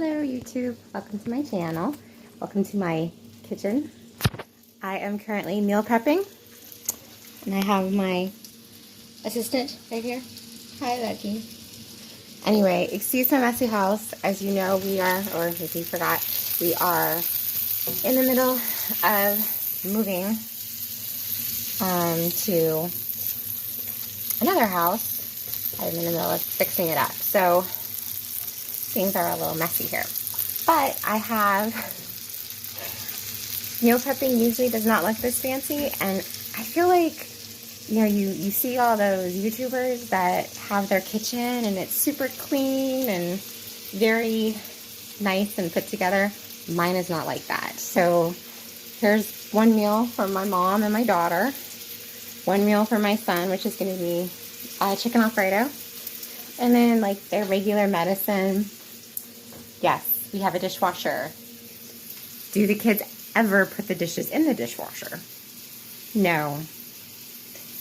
Hello YouTube, welcome to my channel. Welcome to my kitchen. I am currently meal prepping and I have my assistant right here. Hi Lucky. Anyway, excuse my messy house. As you know, we are, or if you forgot, we are in the middle of moving to another house. I'm in the middle of fixing it up. So things are a little messy here. But I have, meal prepping usually does not look this fancy, and I feel like, you know, you see all those YouTubers that have their kitchen and it's super clean and very nice and put together. Mine is not like that. So here's one meal for my mom and my daughter. One meal for my son, which is going to be chicken Alfredo. And then like their regular medicine. Yes, we have a dishwasher. Do the kids ever put the dishes in the dishwasher? No.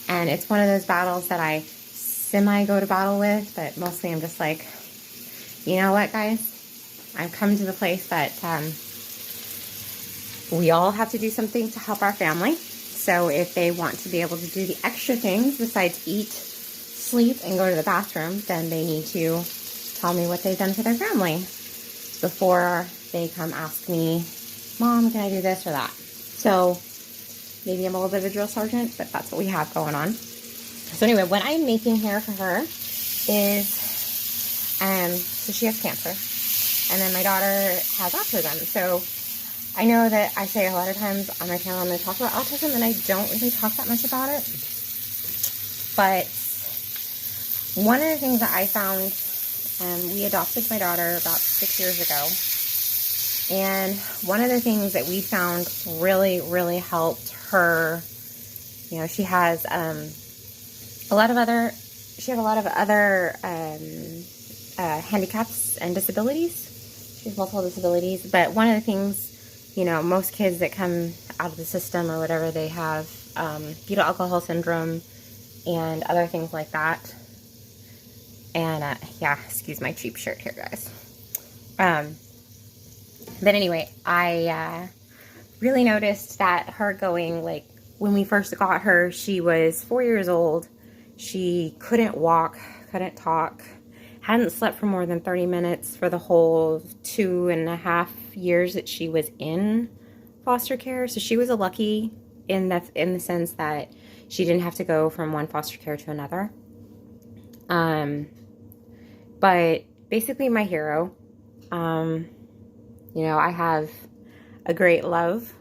And it's one of those battles that I semi-go to battle with, but mostly I'm just like, you know what, guys? I've come to the place that we all have to do something to help our family. So if they want to be able to do the extra things besides eat, sleep, and go to the bathroom, then they need to tell me what they've done for their family before they come ask me, Mom, can I do this or that? So maybe I'm a little bit of a drill sergeant, but that's what we have going on. So anyway, what I'm making here for her is, so she has cancer, and then my daughter has autism. So I know that I say a lot of times on my channel I'm going to talk about autism, and I don't really talk that much about it. But one of the things that I found, we adopted my daughter about 6 years ago. And one of the things that we found really, really helped her, you know, she has a lot of other handicaps and disabilities. She has multiple disabilities. But one of the things, you know, most kids that come out of the system or whatever, they have fetal alcohol syndrome and other things like that. And yeah, excuse my cheap shirt here, guys. But anyway, I really noticed that her going, like, when we first got her, she was 4 years old. She couldn't walk, couldn't talk, hadn't slept for more than 30 minutes for the whole 2.5 years that she was in foster care. So she was a lucky in the sense that she didn't have to go from one foster care to another. But basically my hero. You know, I have a great love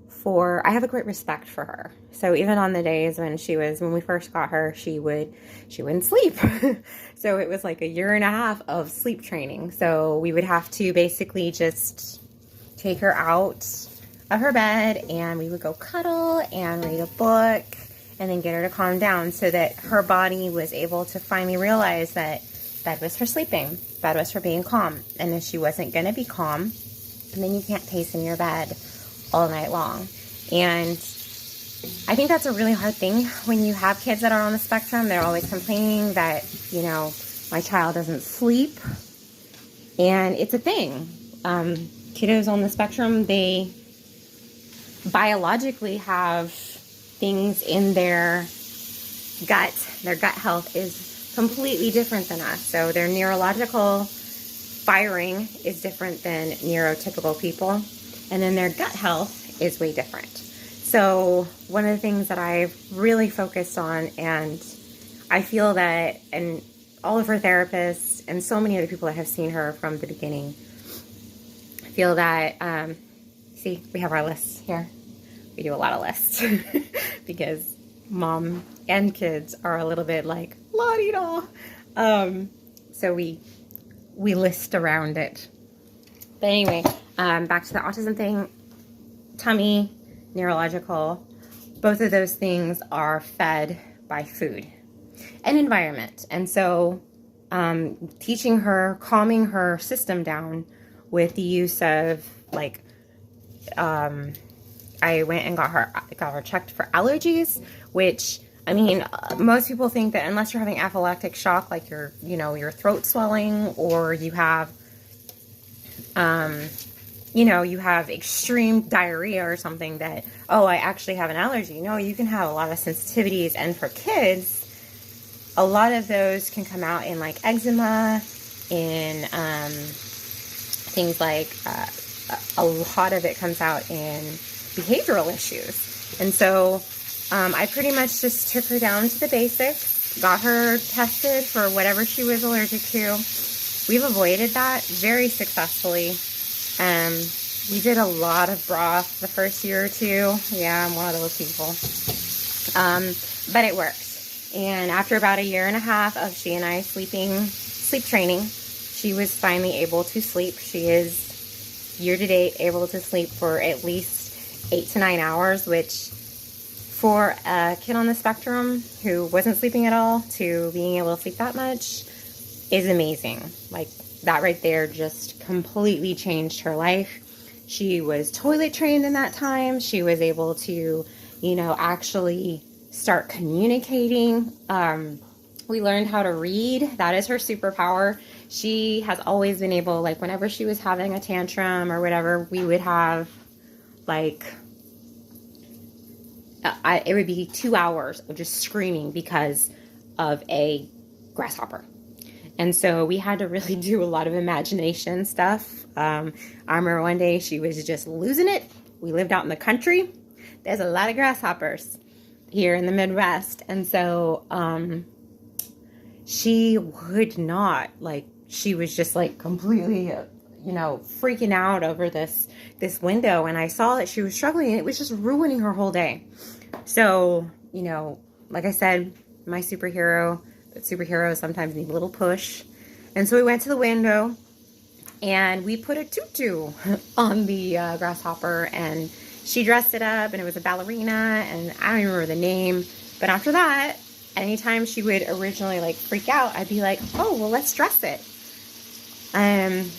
for, I have a great respect for her. So even on the days when when we first got her, she wouldn't sleep. So it was like 1.5 years of sleep training. So we would have to basically just take her out of her bed and we would go cuddle and read a book and then get her to calm down so that her body was able to finally realize that bed was for sleeping, bed was for being calm. And if she wasn't going to be calm, then you can't pace in your bed all night long. And I think that's a really hard thing when you have kids that are on the spectrum. They're always complaining that, you know, my child doesn't sleep. And it's a thing. Kiddos on the spectrum, they biologically have things in their gut. Their gut health is completely different than us. So their neurological firing is different than neurotypical people. And then their gut health is way different. So one of the things that I've really focused on, and I feel that, and all of her therapists and so many other people that have seen her from the beginning, feel that, see, we have our lists here. We do a lot of lists because mom and kids are a little bit like la-di-da. So we list around it. But anyway, back to the autism thing. Tummy, neurological, both of those things are fed by food and environment. And so teaching her, calming her system down with the use of, like, I went and got her checked for allergies, which, I mean, most people think that unless you're having anaphylactic shock, like your throat swelling, or you have you know, you have extreme diarrhea or something that, oh, I actually have an allergy. No, you can have a lot of sensitivities. And for kids, a lot of those can come out in like eczema, in things like a lot of it comes out in behavioral issues. And so I pretty much just took her down to the basics, got her tested for whatever she was allergic to. We've avoided that very successfully. We did a lot of broth the first year or two. Yeah, I'm one of those people. But it worked. And after about a year and a half of she and I sleep training, she was finally able to sleep. She is year to date able to sleep for at least 8 to 9 hours, which for a kid on the spectrum who wasn't sleeping at all to being able to sleep that much is amazing. Like, that right there just completely changed her life. She was toilet trained in that time. She was able to, you know, actually start communicating. We learned how to read. That is her superpower. She has always been able, like, whenever she was having a tantrum or whatever, we would have, like, it would be 2 hours of just screaming because of a grasshopper. And so we had to really do a lot of imagination stuff. I remember one day she was just losing it. We lived out in the country. There's a lot of grasshoppers here in the Midwest. And so she would not, like, she was just like completely, you know, freaking out over this window. And I saw that she was struggling and it was just ruining her whole day. So, you know, like I said, my superheroes sometimes need a little push. And so we went to the window and we put a tutu on the grasshopper, and she dressed it up, and it was a ballerina, and I don't even remember the name. But after that, anytime she would originally like freak out, I'd be like, oh, well, let's dress it. And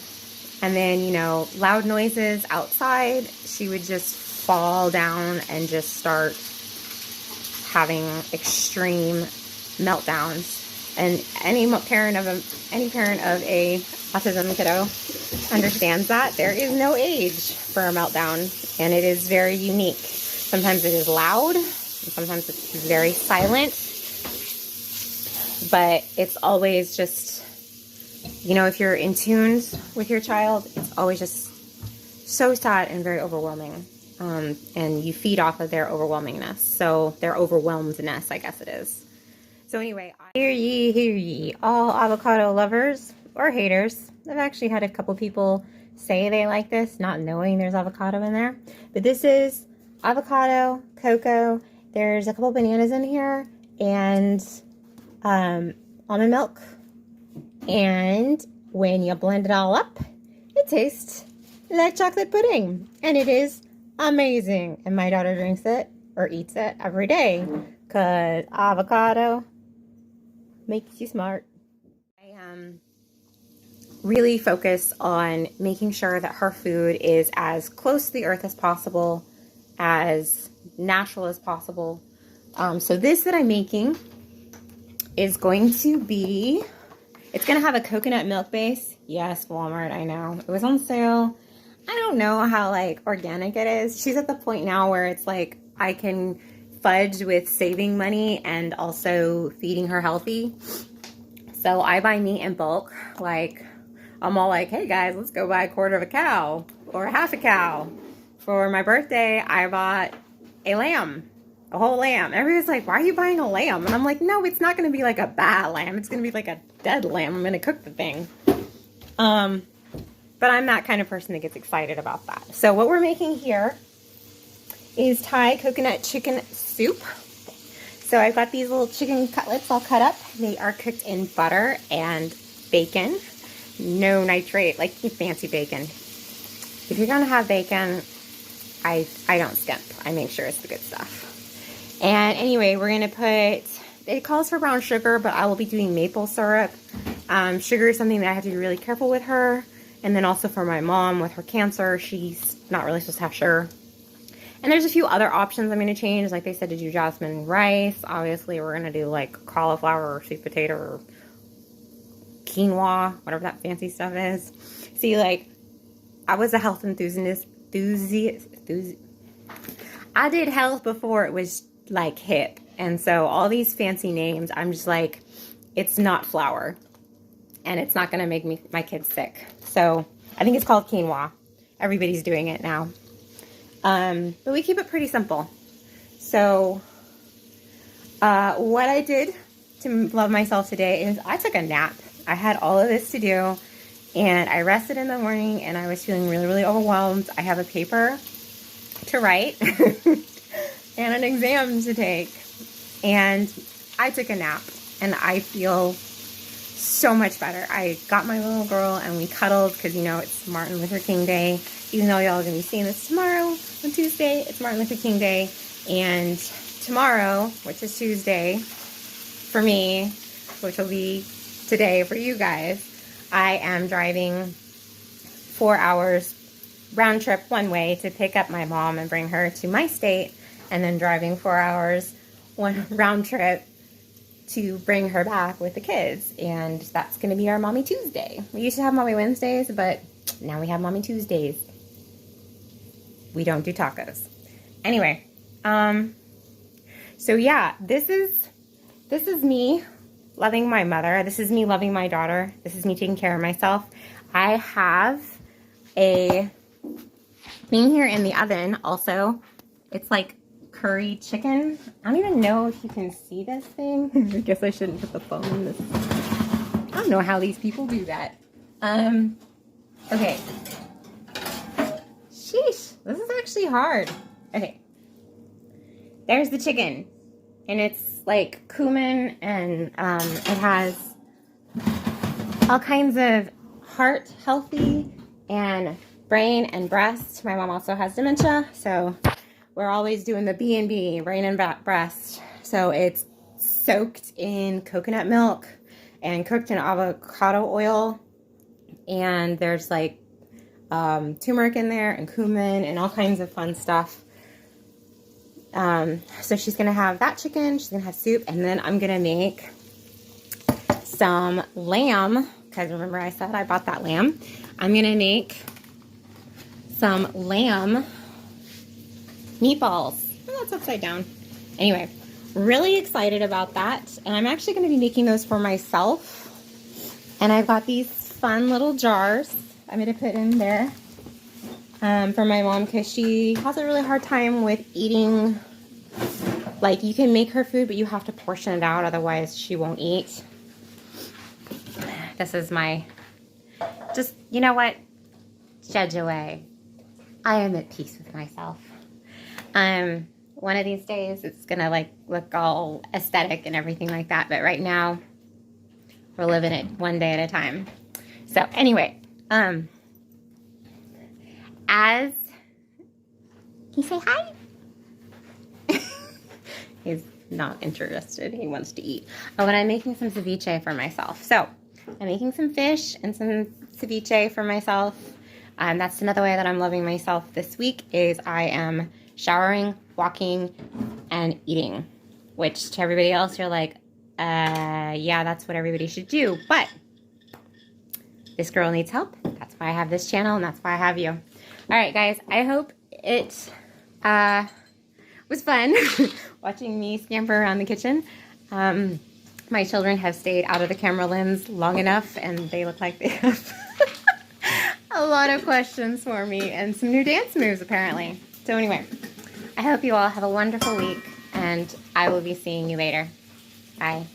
then, you know, loud noises outside, she would just fall down and just start having extreme meltdowns. And any parent of a autism kiddo understands that there is no age for a meltdown, and it is very unique. Sometimes it is loud, and sometimes it's very silent, but it's always just, you know, if you're in tune with your child, it's always just so sad and very overwhelming. And you feed off of their overwhelmingness. So their overwhelmedness, I guess it is. So anyway, hear ye, all avocado lovers or haters. I've actually had a couple people say they like this, not knowing there's avocado in there. But this is avocado, cocoa. There's a couple bananas in here, and almond milk. And when you blend it all up, it tastes like chocolate pudding. And it is amazing. And my daughter drinks it or eats it every day because avocado makes you smart. I really focus on making sure that her food is as close to the earth as possible, as natural as possible. So this that I'm making is going to be, it's going to have a coconut milk base. Yes, Walmart, I know. It was on sale. I don't know how, like, organic it is. She's at the point now where it's like I can fudge with saving money and also feeding her healthy. So I buy meat in bulk. Like, I'm all like, hey guys, let's go buy a quarter of a cow or half a cow. For my birthday, I bought a lamb, a whole lamb. Everybody's like, why are you buying a lamb? And I'm like, no, it's not going to be like a bad lamb. It's going to be like a dead lamb. I'm going to cook the thing. But I'm that kind of person that gets excited about that. So what we're making here is Thai coconut chicken soup. So I've got these little chicken cutlets all cut up. They are cooked in butter and bacon. No nitrate, like fancy bacon. If you're gonna have bacon, I don't skimp. I make sure it's the good stuff. And anyway, we're gonna put, it calls for brown sugar, but I will be doing maple syrup. Sugar is something that I have to be really careful with her. And then also for my mom with her cancer, she's not really supposed to have sugar. And there's a few other options I'm going to change. Like they said to do jasmine rice. Obviously, we're going to do like cauliflower or sweet potato or quinoa, whatever that fancy stuff is. See, like, I was a health enthusiast. I did health before it was like hip. And so all these fancy names, I'm just like, it's not flour. And it's not going to make my kids sick. So I think it's called quinoa. Everybody's doing it now. But we keep it pretty simple. So what I did to love myself today is I took a nap. I had all of this to do. And I rested in the morning and I was feeling really, really overwhelmed. I have a paper to write and an exam to take. And I took a nap and I feel so much better. I got my little girl and we cuddled because, you know, it's Martin Luther King Day. Even though y'all are going to be seeing this tomorrow on Tuesday, it's Martin Luther King Day. And tomorrow, which is Tuesday for me, which will be today for you guys, I am driving 4 hours round trip one way to pick up my mom and bring her to my state, and then driving 4 hours one round trip to bring her back with the kids. And that's going to be our Mommy Tuesday. We used to have Mommy Wednesdays, but now we have Mommy Tuesdays. We don't do tacos. Anyway, so yeah, this is me loving my mother. This is me loving my daughter. This is me taking care of myself. I have a thing here in the oven also. It's like curry chicken. I don't even know if you can see this thing. I guess I shouldn't put the phone in this. I don't know how these people do that. Okay. Sheesh, this is actually hard. Okay. There's the chicken. And it's like cumin, and it has all kinds of heart healthy and brain and breast. My mom also has dementia, so we're always doing the B&B, brain and breast. So it's soaked in coconut milk and cooked in avocado oil. And there's like turmeric in there and cumin and all kinds of fun stuff. So she's going to have that chicken, she's going to have soup, and then I'm going to make some lamb, because remember I said I bought that lamb. I'm going to make some lamb meatballs. Oh, that's upside down. Anyway, really excited about that, and I'm actually going to be making those for myself. And I've got these fun little jars I'm going to put in there. For my mom, because she has a really hard time with eating. Like, you can make her food, but you have to portion it out, otherwise she won't eat. This is my, just, you know what? Judge away. I am at peace with myself. One of these days, it's gonna like look all aesthetic and everything like that, but right now, we're living it one day at a time. So anyway, as, can you say hi? He's not interested. He wants to eat. Oh, and I'm making some ceviche for myself. So I'm making some fish and some ceviche for myself. That's another way that I'm loving myself this week is I am showering, walking, and eating. Which to everybody else, you're like, yeah, that's what everybody should do. But this girl needs help. That's why I have this channel, and that's why I have you. All right, guys. I hope it was fun watching me scamper around the kitchen. My children have stayed out of the camera lens long enough, and they look like they have a lot of questions for me and some new dance moves apparently. So anyway, I hope you all have a wonderful week, and I will be seeing you later. Bye.